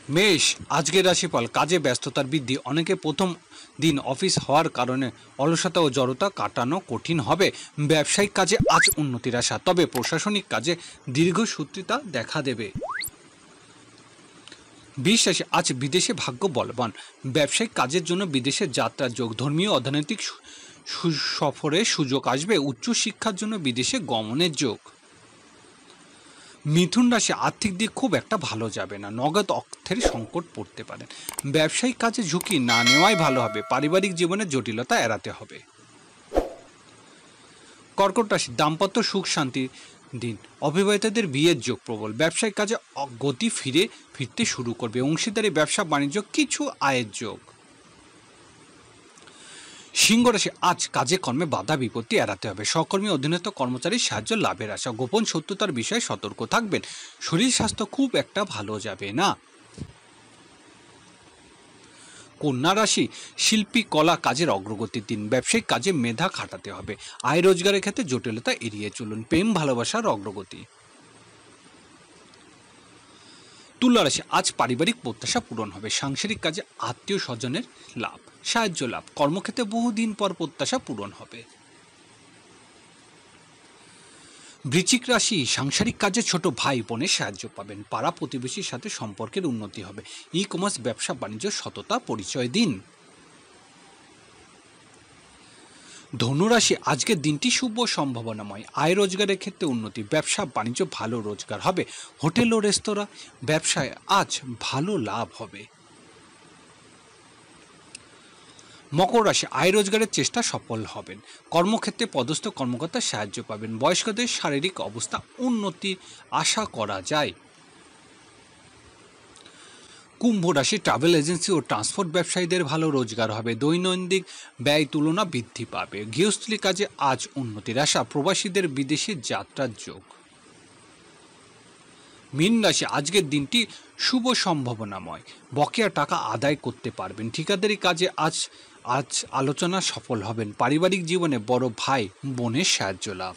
মেষ, আজকের রাশিফল। কাজে ব্যস্ততার বৃদ্ধি, অনেকে প্রথম দিন অফিস হওয়ার কারণে অলসতা ও জড়তা কাটানো কঠিন হবে। ব্যবসায়িক কাজে আজ উন্নতির আশা, তবে প্রশাসনিক কাজে দীর্ঘসূত্রিতা দেখা দেবে। বৃষ রাশি, আজ বিদেশে ভাগ্য বলবান। ব্যবসায়িক কাজের জন্য বিদেশে যাত্রার যোগ, ধর্মীয় অর্থনৈতিক সফরের সুযোগ আসবে। উচ্চশিক্ষার জন্য বিদেশে গমনের যোগ। মিথুন রাশি, আর্থিক দিক খুব একটা ভালো যাবে না, নগদ অর্থের সংকট পড়তে পারেন। ব্যবসায়িক কাজে ঝুঁকি না নেওয়াই ভালো হবে। পারিবারিক জীবনে জটিলতা এড়াতে হবে। কর্কট রাশি, দাম্পত্য সুখ শান্তি দিন, অবিবাহিতদের বিয়ের যোগ প্রবল। ব্যবসায়িক কাজে গতি ফিরতে শুরু করবে। অংশীদারি ব্যবসা বাণিজ্য কিছু আয়ের যোগ। সিংহ রাশি, আজ কাজে কর্মে বাধা বিপত্তি এড়াতে হবে। সহকর্মী অধীনস্থ কর্মচারীর সাহায্য লাভের আশা। গোপন শত্রুতার বিষয়ে সতর্ক থাকবেন। শরীর স্বাস্থ্য খুব একটা ভালো যাবে না। কন্যা রাশি, শিল্পী কলা কাজের অগ্রগতির দিন। ব্যবসায়িক কাজে মেধা খাটাতে হবে। আয় রোজগারের ক্ষেত্রে জটিলতা এড়িয়ে চলুন। প্রেম ভালোবাসার অগ্রগতি। তুলা রাশি, আজ পারিবারিক প্রত্যাশা পূরণ হবে। সাংসারিক কাজে আত্মীয় স্বজনের লাভ, সাহায্য লাভ। কর্মক্ষেত্রে বহুদিন পর প্রত্যাশা পূরণ হবে। বৃশ্চিক রাশি, সাংসারিক কাজে ছোট ভাই বোনের সাহায্য পাবেন। পাড়া প্রতিবেশীর সাথে সম্পর্কের উন্নতি হবে। ই কমার্স ব্যবসা বাণিজ্য সততা পরিচয় দিন। ধনুরাশি, আজকের দিনটি শুভ সম্ভাবনাময়। আয় রোজগারের ক্ষেত্রে উন্নতি। ব্যবসা বাণিজ্য ভালো রোজগার হবে। হোটেল ও রেস্তোরাঁ ব্যবসায় আজ ভালো লাভ হবে। মকর রাশি, আয় রোজগারের চেষ্টা সফল হবেন। কর্মক্ষেত্রে পদস্থ কর্মকর্তার সাহায্য পাবেন। বয়স্কদের শারীরিক অবস্থা উন্নতি আশা করা যায়। কুম্ভ রাশি, ট্রাভেল এজেন্সি ও ট্রান্সপোর্ট ব্যবসায়ীদের ভালো রোজগার হবে। দৈনন্দিন ব্যয় তুলনা বৃদ্ধি পাবে। গৃহস্থলী কাজে আজ উন্নতির আশা। প্রবাসীদের বিদেশে যাত্রার যোগ। মীন রাশি, আজকের দিনটি শুভ সম্ভাবনাময়। বকেয়া টাকা আদায় করতে পারবেন। ঠিকাদারি কাজে আজ আলোচনা সফল হবেন। পারিবারিক জীবনে বড় ভাই বোনের সাহায্য লাভ।